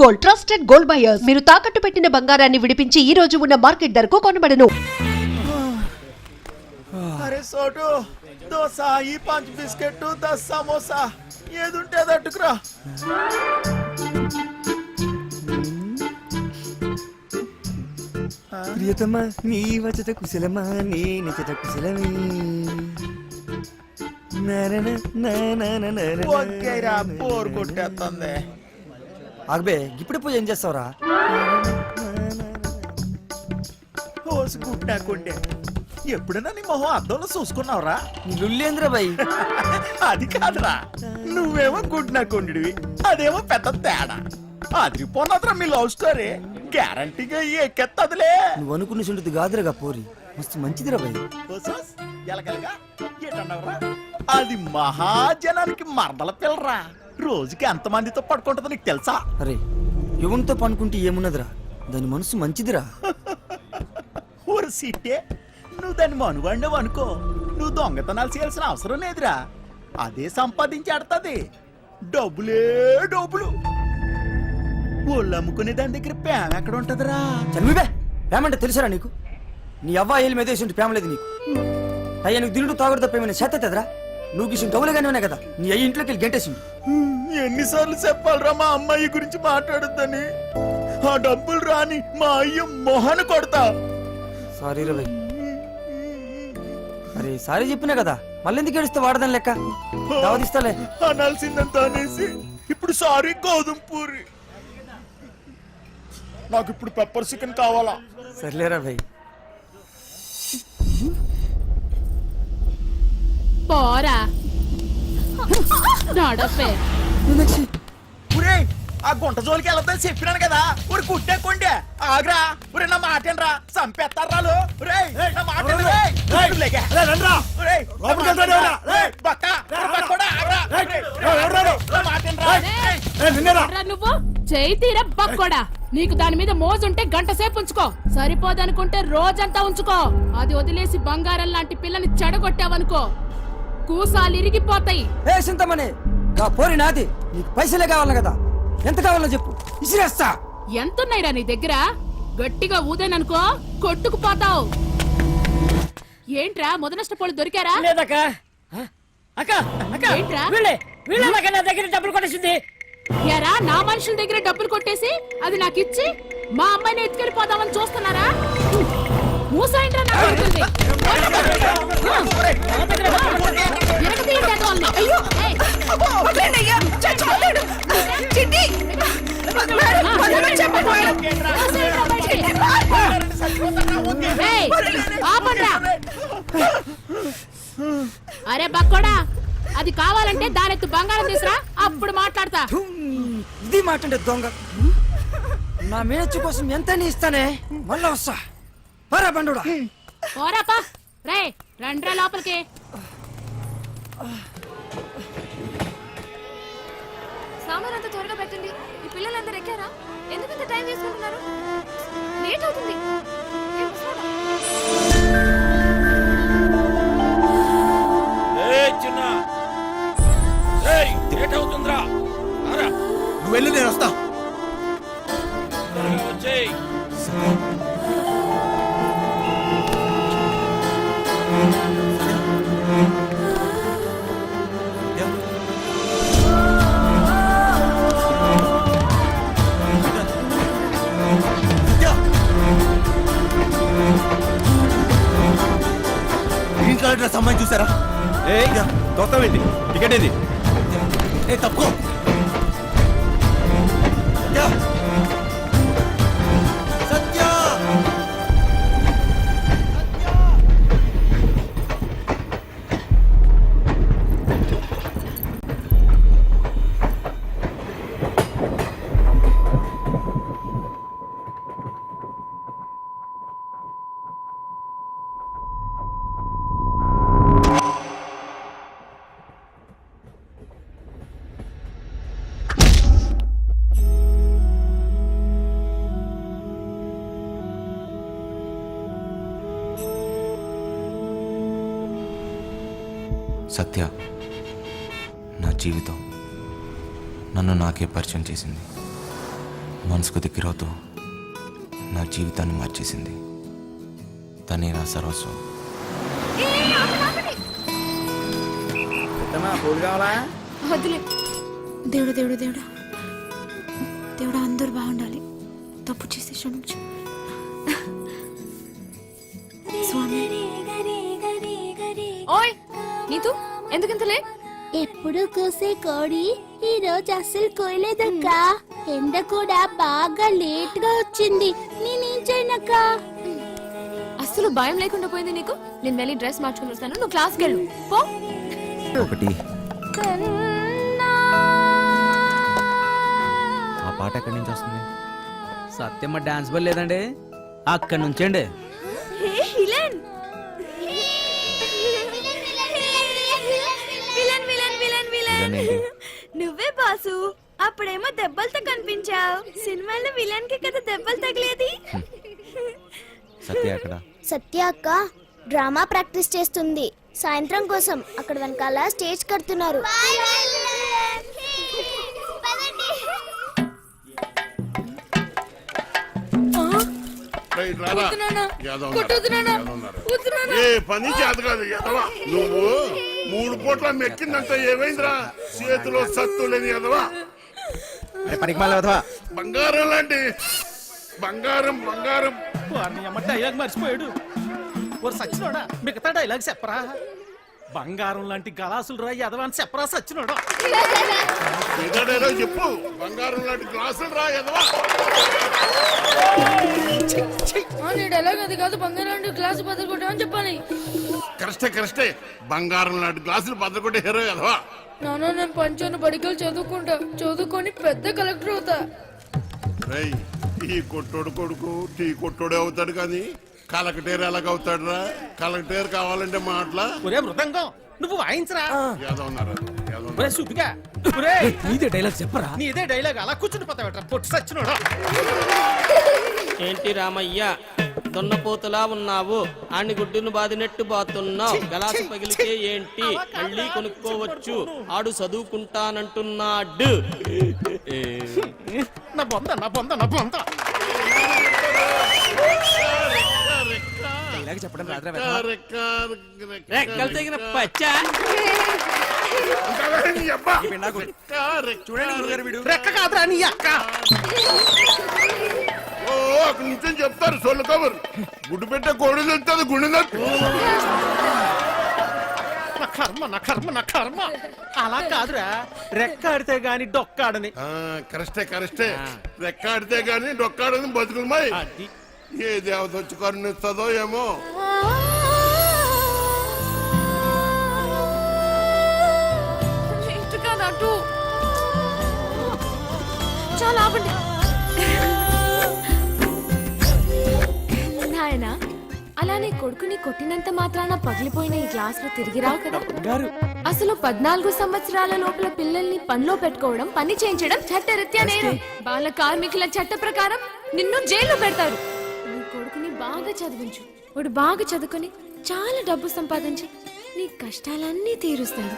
Gold, trusted gold buyers. మీరు తాకట్టు పెట్టిన బంగారాన్ని విడిపించి ఈ రోజు ఉన్న మార్కెట్ ధరకు కొనబడను. అరే సోటు దోశ, ఈ 5 బిస్కెట్, 10 సమోసా ఏదుంటే అది అట్టుకురా. ప్రియతమా నీ వచట కుశలమా నీ నిచట కుశలమే. ఓకేరా, బోర్ కొట్టేస్తుంది. ఆగబే, ఇప్పుడు పూజ ఏం చేస్తావురా? ఓసి గుడ్డాకుండే ఎప్పుడైనా నీ మొహం అద్దంలో చూసుకున్నావురా? లుల్లేంద్ర బాయ్. అది కాదురా, నువ్వేమో గుడ్నాకుండివి, అదేమో పెద్ద తేడా. అదిరిపోన్నదిరా మీ లవ్ స్టోరీ. గ్యారంటీగా ఎక్కెత్తదులే. నువ్వు అనుకున్న చుంటుంది కాదురగా పోరి, మస్తు మంచిదిరా బాయ్. ఎలగలగా ఏంటన్నావురా? అది మహాజనానికి మరదల పిల్లరా. రోజుకి ఎంతమందితో పడుకుంటుందో నీకు తెలుసా? అరే ఎవరితో పనుకుంటే ఏమున్నదిరా, దాని మనసు మంచిదిరా. ఊరు సీటే, నువ్వు దాన్ని మనువాడినావు అనుకో, నువ్వు దొంగతనాలు చేయాల్సిన అవసరం లేదురా. అదే సంపాదించి ఆడుతుంది. డబ్బులే డబ్బులు. ఒళ్ళు అమ్ముకునే దాని దగ్గర ప్రేమ ఎక్కడ ఉంటదిరా? చనివిబే, ప్రేమంటే తెలుసారా నీకు? నీ అవ్వ ఏళ్ళు మీద వేసి ప్రేమ లేదు నీకు. అయ్యా నువ్వు తినుడు తాగుడు తప్పేమైనా చేతదా? నువ్వు గిసిన డబ్బులుగానే ఉన్నాయి కదా, నీ అయ్యి ఇంట్లోకి వెళ్ళి గంటేసిండు. ఎన్నిసార్లు చెప్పాలరా మా అమ్మాయి గురించి మాట్లాడొద్దని? ఆ డబ్బులు రాని మా అయ్య మొహన కొడతా. సారీ రా బాయ్. అరే సారీ చెప్పినా కదా, మళ్ళీ ఎందుకు ఏడుస్తే వాడదాని లెక్క. దావదిస్తాలే. అనాల్సిందంత అనేసి ఇప్పుడు సారీ గోధుమ పూరి. నాకు ఇప్పుడు పెప్పర్ చికెన్ కావాలా? సర్లేరా బాయ్. పోరా నడపే. ఒరే, ఆ గుంట జోలికి వెళ్ళొద్దని చెప్పినాను కదా. ఊరి కుట్టే కొండే ఆగ్రా. ఒరే నా మాటేనరా, చంపేస్తారా? నా మాట నువ్వు చేయి తీర బక్కోడా. నీకు దాని మీద మోజుంటే గంట సేపు ఉంచుకో, సరిపోదనుకుంటే రోజంతా ఉంచుకో. అది వదిలేసి బంగారం లాంటి పిల్లని చెడగొట్టావనుకో, కూసాలు ఇరిగిపోతాయి. ఏ సింతమనే, గా పోరి నాది. నీకు పైసలే కావాలి కదా, ఎంత కావాలో చెప్పు, ఇసిరేస్తా. ఎంతున్నాయిరా నీ దగ్గర? గట్టిగా ఊదేననుకో కొట్టుకుపోతావు. ఏంట్రా మొదనష్టపోళ్ళు దొరికారా? లేదక్క. అక్క అక్క, ఏంట్రా? వీళ్ళే నా దగ్గర డబ్బులు కొట్టేసింది. యారా, నా మనుషుల దగ్గర డబ్బులు కొట్టేసి అది నాకు ఇచ్చి మా అమ్మాయిని ఎత్తుకెళ్ళిపోదామని చూస్తున్నారా? మూసాయంట్రా నా కొడుకుల్ని. ఎరగతీయండి అదోల్ని. ఏయ్. ఏయ్, ఆపండ్రా. అరే బక్కోడా, అది కావాలంటే దానెత్తు బంగారం తీసురా, అప్పుడు మాట్లాడతా. ఇది మాట్లాడే దొంగ. నా మేనచ్చు కోసం ఎంత ఇస్తానే, మళ్ళా వస్తా. పరా బండుడా. పోరాపా. రే రండ్రా లోపలికి. సామాన్ అంతా త్వరగా పెట్టండి. ఈ పిల్లలందరూ ఎక్కారా? ఎందుకంత టైం తీసుకుంటున్నారు? లేట్ అవుతుంది. నువ్వు వెళ్ళి నేను వస్తా. గ్రీన్ కలర్ డ్రెస్ అమ్మాయి చూసారా? తొక్కవేంటి? టికెట్ ఏది? ఏ తప్పుకో. సత్య, సత్య నా జీవితం నన్ను నాకే పరిచయం చేసింది. మనసుకు దగ్గరవుతూ నా జీవితాన్ని మార్చేసింది. తనే నా సర్వస్వం. పూలు కావాలా? వద్దులే. దేవుడు దేవుడు దేవుడు దేవుడు అందరూ బాగుండాలి. తప్పు చేసి క్షమించు స్వామి. ఓయ్ నీతు ఎందుకింత లేట్? ఎప్పుడు కూసే కోడి ఈ రోజు అస్సలు కోయలేదక్క. ఎండ కూడా బాగా లేట్ గా వచ్చింది. నేనేం చేయనక్క? అస్సలు భయం లేకుండా పోయింది నీకు. నేను వెళ్ళి డ్రెస్ మార్చుకుని వస్తాను, నువ్వు క్లాస్కి వెళ్ళు పో. ఒకటి ఆ పాట ఎక్కడి నుంచి వస్తుంది? సత్యమ్మ డాన్స్ బల్ లేదండి, అక్కడి నుంచండి. విలన్ ఏంటి? నువ్వే బాసు. అప్పుడేమో దెబ్బలతో కనిపించావు. సినిమాలో విలన్ కి కదా దెబ్బలు తగిలేది. సత్య ఎక్కడ? సత్య అక్క డ్రామా ప్రాక్టీస్ చేస్తుంది. సాయంత్రం కోసం అక్కడ వెనకాల స్టేజ్ కడుతున్నారు. ఏ పని చేత కాదు ఎదవా. నువ్వు 3 పూట్ల మెక్కిందంటే ఏమైందిరా? చేతిలో సత్తు లేని ఎదవా. బంగారం లాంటి బంగారం బంగారం. డైలాగ్ మర్చిపోయాడు. ఓరు సచ్చినోడా, మిగతా డైలాగ్ చెప్పరా? బంగారం లాంటి గలాసులు రా ఎదవాని చెప్పరా సచ్చినోడా? ఏదో డైలాగ్ చెప్పు. బంగారం లాంటి గ్లాసులు రా ఎదవా. అది కాదు, బంగారం గ్లాసు బదులు కొట్టామని చెప్పాలి. కరెక్టే బంగారం లాంటి గ్లాసులు బద్దకొట్టే హీరో ఎదవా. నాన్న నేను పంచాను, బడికలు చదువుకుంటా, చదువుకొని పెద్ద కలెక్టర్ అవుతా. రేయ్, ఈ కొట్టోడు కొడుకు టీ కొట్టోడే అవుతాడు కానీ కలెక్టర్ ఎలాగవుతాడు రా? కలెక్టర్ కావాలంటే మాటలా? ఒరే మృదంగం నువ్వు వాయించరా? ఏదో ఉన్నారు ఒరే సుబ్బిగా, ఒరే నీదే డైలాగ్ చెప్పరా? నీదే డైలాగ్ అలా కూర్చుని పోతావట పొట్టు సచ్చినోడా. ఏంటి రామయ్య దొన్నపోతులా ఉన్నావు? ఆని గుడ్డును బాదినట్టు బాతున్నావు. గలాసు పగిలితే ఏంటి, మళ్ళీ కొనుక్కోవచ్చు. ఆడు చదువుకుంటానంటున్నాడు. నా బొంద నా బొంద నా బొంద. డైలాగ్ చెప్పడం రాదురా. రెక్కలు తెగిన పచ్చా. రెక్క కాదురా నీ అక్క. ఓ అక్కడ నుంచి చెప్తారు సొల్లు కబురు. గుడ్డు పెట్టే కోడి తెలుస్తుంది గుండె నొప్పి. నా కర్మ నా కర్మ నా కర్మ. అలా కాదురా, రెక్కాడితే గాని డొక్కాడని. కరెక్టే రెక్కాడితే గాని డొక్కాడని బతుకులమాయి. ఏ దేవత వచ్చి కరుణిస్తుందో ఏమో. చాలా ఆపండి నాయనా. అలానే కొడుకుని కొట్టినంత మాత్రాన పగిలిపోయిన ఈ గ్లాసులు తిరిగి రావు కదా. అసలు 14 సంవత్సరాల లోపల పిల్లల్ని పనిలో పెట్టుకోవడం, పని చేయించడం చట్టరీత్యా నేరం. బాల కార్మికుల చట్ట ప్రకారం నిన్ను జైల్లో పెడతారు. నీ కొడుకుని బాగా చదివించు. వాడు బాగా చదువుకొని చాలా డబ్బు సంపాదించి నీ కష్టాలన్నీ తీరుస్తాడు.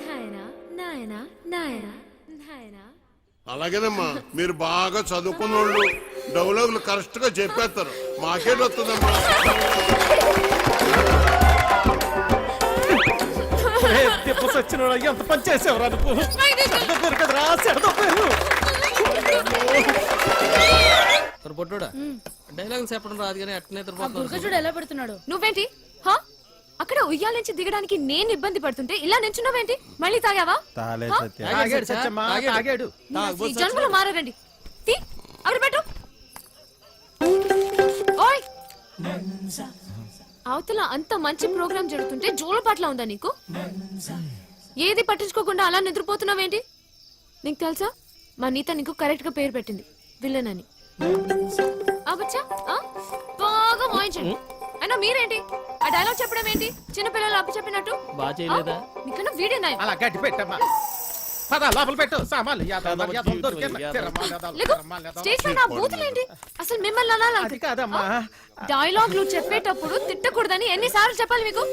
నాయనా నాయనా నాయనా నాయనా. అలాగేనమ్మా, మీరు బాగా చదువుకున్న వాళ్ళు డైలాగులు కరెక్ట్ గా చెప్పేస్తారు. మాకేట్ వస్తుందమ్మా. సచ్చినోడా ఎంత పని చేసేవరా నువ్వు? కదరా సెడదొప్పారు. పొట్టుడా డైలాగ్ చెప్పడం రాదు కానీ అట్నే చూడు ఎలా పెడుతున్నాడు. నువ్వేంటి హా? అక్కడ ఉయ్యాల నుంచి దిగడానికి నేను ఇబ్బంది పడుతుంటే ఇలా నించున్నావేంటి? మళ్ళీ తాగావా? తాగాడు సత్యమ్మా, తాగాడు. ఈ జన్మలో మారారండి. తీ, అక్కడ పెట్టు. ఓయ్, అవతల అంత మంచి ప్రోగ్రామ్ జరుగుతుంటే జోలపాట్లా ఉందా నీకు? ఏది పట్టించుకోకుండా అలా నిద్రపోతున్నావేంటి? నీకు తెలుసా, మా నీత నీకు కరెక్ట్ గా పేరు పెట్టింది, విలన్ అని. అబ్బచ్చా, బాగా వాయించండి. అయినా మీరేంటి ఆ డైలాగ్ చెప్పడం ఏంటి? చిన్నపిల్లలు అప్పు చెప్పినట్టు. బాగా చేయలేదా? నీకన్నా వీడే నాయం. అలా గట్టి పెట్టమ్మా. పద లోపల పెట్టు సామాన్లు. స్టేజ్ పైన ఆ బూతులేంటి? అసలు మిమ్మల్ని అనాలి. అది కాదమ్మా. డైలాగ్లు చెప్పేటప్పుడు తిట్టకూడదని ఎన్నిసార్లు చెప్పాలి మీకు?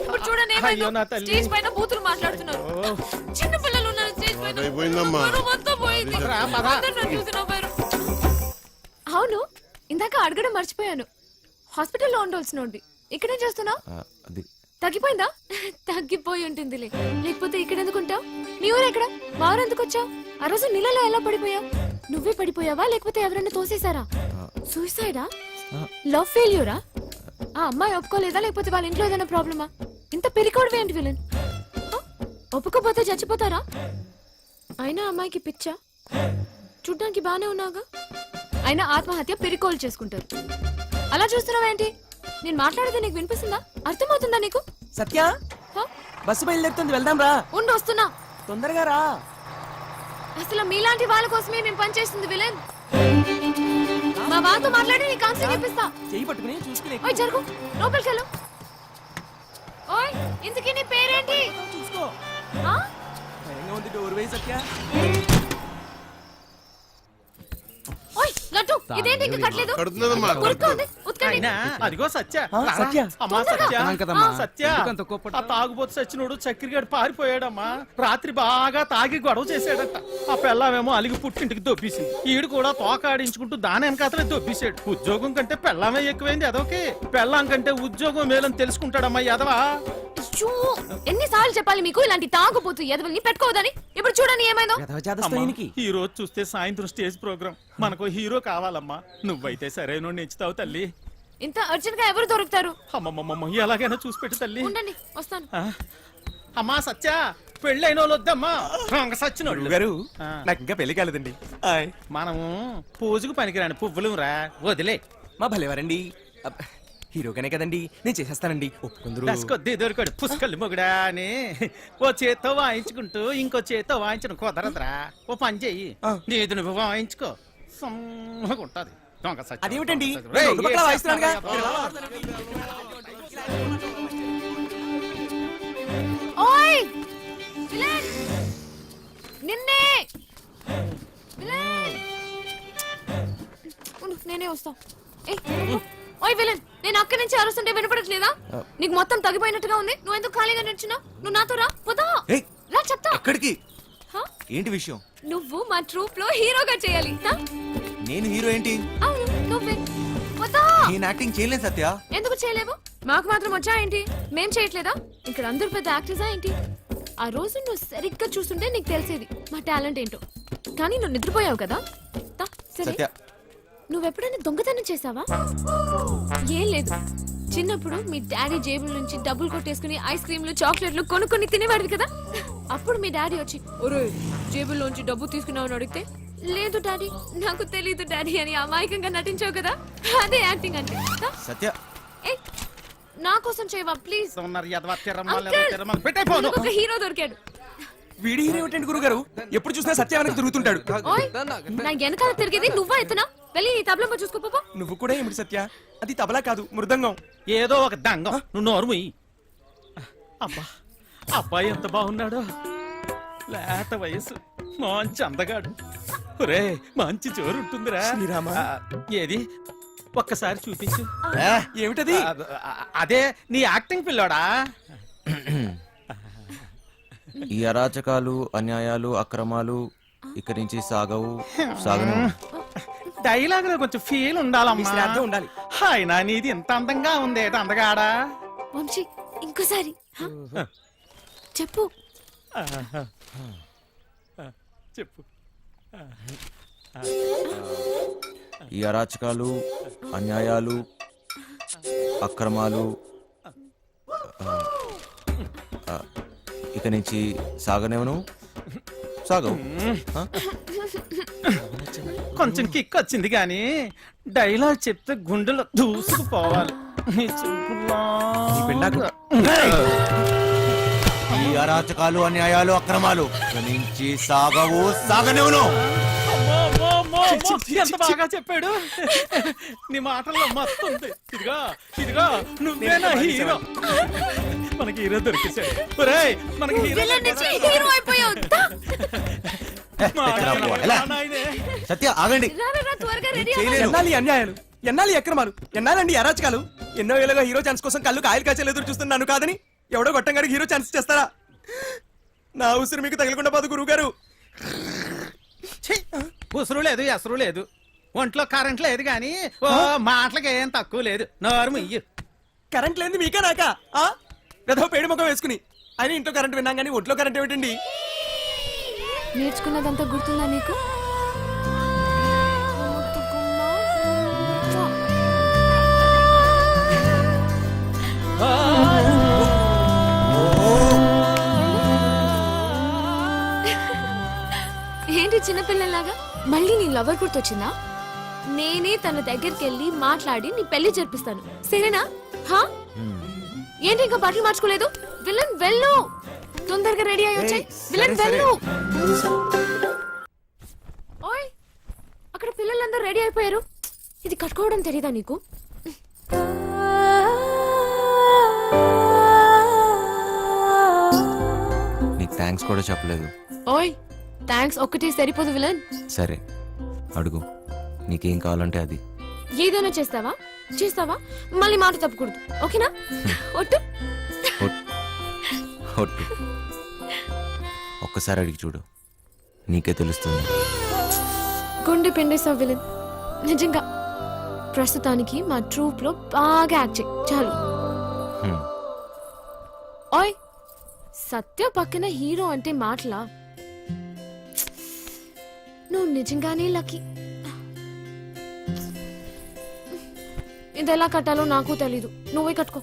ఇప్పుడు చూడండి ఏమైందో. స్టేజ్ పైన బూతులు మాట్లాడుతున్నారు. చిన్న పిల్లలు ఉన్నారు స్టేజ్ పైన. అయిపోయిందమ్మా. మొత్తం పోయింది. అందరూ నన్ను చూసి నవ్వారు. అవును, ఇందాక అడగడం మర్చిపోయాను. హాస్పిటల్లో ఉండవలసినోడి ఇక్కడేం చేస్తున్నావు? అది తగ్గిపోయిందా? తగ్గిపోయి ఉంటుందిలే, లేకపోతే ఇక్కడ ఎందుకుంటావు? నీ ఊరు ఎక్కడ? మా ఊరు ఎందుకు వచ్చావు? ఆ రోజు నీళ్ళలో ఎలా పడిపోయావు? నువ్వే పడిపోయావా లేకపోతే ఎవరైనా తోసేశారా? సూసైడా? లవ్ ఫెయిల్యూరా? ఆ అమ్మాయి ఒప్పుకోలేదా లేకపోతే వాళ్ళ ఇంట్లో ఏదైనా ప్రాబ్లమా? ఇంత పెరికోవడం ఏంటి విలన్? ఒప్పుకోపోతే చచ్చిపోతారా? అయినా అమ్మాయికి పిచ్చా? చూడ్డానికి బానే ఉన్నాగా. అయినా ఆత్మహత్య పెరికోలు చేసుకుంటారు. అలా చూస్తున్నావేంటి? నేను మాట్లాడితే నీకు వినిపిస్తుందా? అర్థమవుతుందా నీకు? సత్య, హ? బస్సు బయలుదేరుతుంది, వెళ్దాం రా. ఉండు, వస్తున్నా. తొందరగా రా. అసలు మీలాంటి వాళ్ళ కోసమే మేము పనిచేస్తుంది విలన్. మా వాళ్ళతో మాట్లాడి నీ కౌన్సిలింగ్ ఇప్పిస్తా. చెయ్యి పట్టుకుని చూసుకుని ఓయ్ జరుగు, లోపలికి వెళ్ళు. ఓయ్, ఇంతకీ నీ పేరేంటి? చూసుకో. ఆ? భయంగా ఉంది, డోర్ వేయి సత్య. ఓయ్ లడ్డు, ఇదేంటి ఇంకా కట్టలేదు? కడుతున్నదమ్మా ఉరుక్కోండి, ఉతకండి. అదిగో సత్య సత్య. అమ్మా సత్య కదమ్మా. సత్య ఆ తాగుబోతు సచ్చినోడు చక్కెరగాడు పారిపోయాడమ్మా. రాత్రి బాగా తాగి గొడవ చేశాడట. ఆ పెళ్ళామేమో అలిగి పుట్టింటికి దొబ్బేసింది. ఈడు కూడా తోకాడించుకుంటూ దాని వెనకాతలే దొబ్బేశాడు. ఉద్యోగం కంటే పెళ్ళామే ఎక్కువైంది అదొకే. పెళ్ళాం కంటే ఉద్యోగం మేలని తెలుసుకుంటాడమ్మా ఎదవా. అయ్యో, ఎన్నిసార్లు చెప్పాలి మీకు ఇలాంటి తాగుబోతు ఎదవల్ని పెట్టుకోవద్దని? ఇప్పుడు చూడండి ఏమైందో. ఈ రోజు చూస్తే సాయంత్రం స్టేజ్ ప్రోగ్రామ్. మనకు హీరో కావాలమ్మా. నువ్వైతే సరైన ఎంచుతావు తల్లి. ఇంత అర్జెంట్ గా ఎవరు దొరుకుతారు? అమ్మమ్మమ్మ ఎలాగైనా చూసి పెట్టు తల్లి. ఉండండి, వస్తాను. ఆ? అమ్మా సత్య, పెళ్ళైన వాళ్ళు వద్దమ్మా. సచ్చినోళ్ళు గారు ఆ. నాకు ఇంకా పెళ్లి కాలేదండి. హాయ్. మనము పూజకు పనికిరాని పువ్వులు రా, వదిలే. మా భలేవారండి. అబ్బ, హీరోగానే కదండి, నేను చేసేస్తానండి. ఒప్పుకుందరు. దశకొద్ది దొరికాడు పుష్కలు మొగుడా అని ఓ చేత్తో వాయించుకుంటూ ఇంకో చేత్తో వాయించడం కుదరదురా. ఓ పని చెయ్యి, నీది నువ్వు వాయించుకో, సమ్మగా ఉంటది. దొంగ సచ్చిన. అదేమిటండి? రేయ్, రెండు పక్కలా ఏ వాయిస్తున్నానుగా. ఓయ్ విలన్, నిన్నే విలన్. ఉండు, నేనే వస్తా. ఏయ్, నువ్వు. ఓయ్ విలన్, నేను అక్కడి నుంచి అరుస్తుంటే వినపడట్లేదా? నీకు మొత్తం తగ్గిపోయినట్టుగా ఉంది. నువ్వు ఎందుకు ఖాళీగా నిల్చున్నావు? నువ్వు నాతో రా, పోదా. ఏయ్, రా చెప్తా. ఎక్కడికి? హ? ఏంటి విషయం? నువ్వు మా ట్రూప్ లో హీరోగా చేయాలి. హ? నేను హీరో ఏంటి? అవును, నువ్వే. పోదా. నేను యాక్టింగ్ చేయలేను సత్య. ఎందుకు చేయలేవు? మాకు మాత్రం వచ్చా ఏంటి? మేం చేయట్లేదా? ఇక్కడ అందరు పెద్ద యాక్టర్సా ఏంటి? ఆ రోజు నువ్వు సరిగ్గా చూస్తుంటే నీకు తెలిసేది మా టాలెంట్ ఏంటో. కానీ నువ్వు నిద్రపోయావు కదా. తా, సరే. సత్య, నువ్వెప్పుడైనా దొంగతనం చేసావా? ఏం లేదు, చిన్నప్పుడు మీ డాడీ జేబుల నుంచి డబ్బులు కొట్టేసుకుని ఐస్ క్రీమ్లు చాక్లెట్లు కొనుక్కొని తినేవాడివి కదా. అప్పుడు మీ డాడీ వచ్చి ఒరే జేబుల్లోంచి డబ్బు తీసుకున్నావు అని అడిగితే, లేదు డాడీ, నాకు తెలీదు డాడీ అని అమాయకంగా నటించావు కదా. అదే యాక్టింగ్ అంటే. తా. సత్య. ఏయ్, నా కోసం చేయవా ప్లీజ్? ఉన్నారు ఎదవా, తిరమల, అంకుల్, తిరమల. పెట్టేయ్ ఫోను. ఒక హీరో దొరికాడు. వీడి హీరో ఏంటండి గురుగారు? ఎప్పుడు చూసినా సత్య వెనక తిరుగుతుంటాడు. ఓయ్, నా వెనకాల తిరిగేది నువ్వా ఎత్తునా? వెళ్ళి నీ తబలమ్మ చూసుకోపో. నువ్వు కూడా ఏమిటి సత్య? అది తబలా కాదు, మృదంగం. ఏదో ఒక దంగం. నువ్వు నోరు మూయి. అబ్బా, అబ్బాయి ఎంత బాగున్నాడో. లేత వయసు, మంచి అందగాడు. ఒరే, మంచి జోరు ఉంటుందిరా. శ్రీరామ. ఆ, ఏది ఒక్కసారి చూపించు. ఏమిటది? అదే నీ యాక్టింగ్ పిల్లోడా. ఈ అరాచకాలు, అన్యాయాలు, అక్రమాలు ఇక్కడి నుంచి సాగను. డైలాగ్ లో కొంచెం ఫీల్ ఉండాలమ్మా. శ్రద్ధ ఉండాలి. అయినా నీది ఇంత అందంగా ఉంది, అందగాడా. వంశీ, ఇంకోసారి హ? చెప్పు. చెప్పు. ఈ అరాచకాలు, అన్యాయాలు, అక్రమాలు ఇక నుంచి సాగవు. కొంచెం కిక్ వచ్చింది కానీ డైలాగ్ చెప్తే గుండెలో దూసుకుపోవాలి. నీ చూపులా. ఈ అరాచకాలు, అన్యాయాలు, అక్రమాలు ఇక నుంచి సాగనివ్వను. అమ్మో, అమ్మో, అమ్మో, అమ్మో, ఎంత బాగా చెప్పాడు. నీ మాటల్లో మస్తు ఉంది. ఇదిగో నువ్వేనా హీరో. మనకి హీరో దొరికేశాడు. ఒరేయ్, మనకి హీరో విలన్ నుంచి హీరో అయిపోయావు. దా. సత్య, ఆగండి. రా, రా, రా, త్వరగా రెడీ చేయలేను. ఎన్నాలి అన్యాయాలు, ఎన్నాలి అక్రమాలు, ఎన్నాలండి అరాచకాలు. ఎన్నో ఏళ్ళగా హీరో ఛాన్స్ కోసం కళ్ళు కాయలు కాచేలు ఎదురు చూస్తున్నాను కాదని ఎవడో గొట్టంగాడికి హీరో ఛాన్స్ చేస్తారా? నా ఉసురు మీకు తగలకుండా పోదు గురువు గారు. ఉసురు లేదు, ఎసరు లేదు. ఒంట్లో కరెంట్ లేదు గాని ఓ మాటలకి ఏం తక్కువ లేదు నోరు ముయ్యి. కరెంట్ లేని మీకా నాకా ఏదో పేడి ముఖం వేసుకుని అయినా ఇంట్లో కరెంట్ విన్నాం కానీ ఒంట్లో కరెంట్ ఏమిటండి? నేర్చుకున్నదంతా గుర్తుందా నీకు? ఏంటి చిన్నపిల్లలాగా మళ్ళీ నీ లవర్ గుర్తొచ్చిందా? నేనే తన దగ్గరికి వెళ్ళి మాట్లాడి నీ పెళ్లి జరిపిస్తాను, సరేనా? హా? ఏంటి ఇంకా బట్టలు మార్చుకోలేదు? విలన్ వెళ్ళు, తొందరగా రెడీ అయ్యి వచ్చాయి. విలన్ వెళ్ళు. ఓయ్, అక్కడ పిల్లలందరూ రెడీ అయిపోయారు. ఇది కట్టుకోవడం తెలీదా నీకు? నీకు థ్యాంక్స్ కూడా చెప్పలేదు. ఓయ్, థ్యాంక్స్ ఒక్కటి సరిపోదు విలన్. సరే అడుగు, నీకేం కావాలంటే అది. ఏదైనా చేస్తావా? చేస్తావా? మళ్ళీ మాట తప్పకూడదు, ఓకేనా? ఒట్టు. ఒట్టు. ఒక్కసారి అడిగి చూడు, నీకే తెలుస్తుంది. గుండె పిండేసావు విలన్, నిజంగా. ప్రస్తుతానికి మా ట్రూప్ లో బాగా యాక్ట్ చేయి చాలు. హ్మ్. ఓయ్, సత్య పక్కన హీరో అంటే మాటలా? నువ్వు నిజంగానే లక్కీ. ఇది ఎలా కట్టాలో నాకు తెలీదు, నువ్వే కట్టుకో.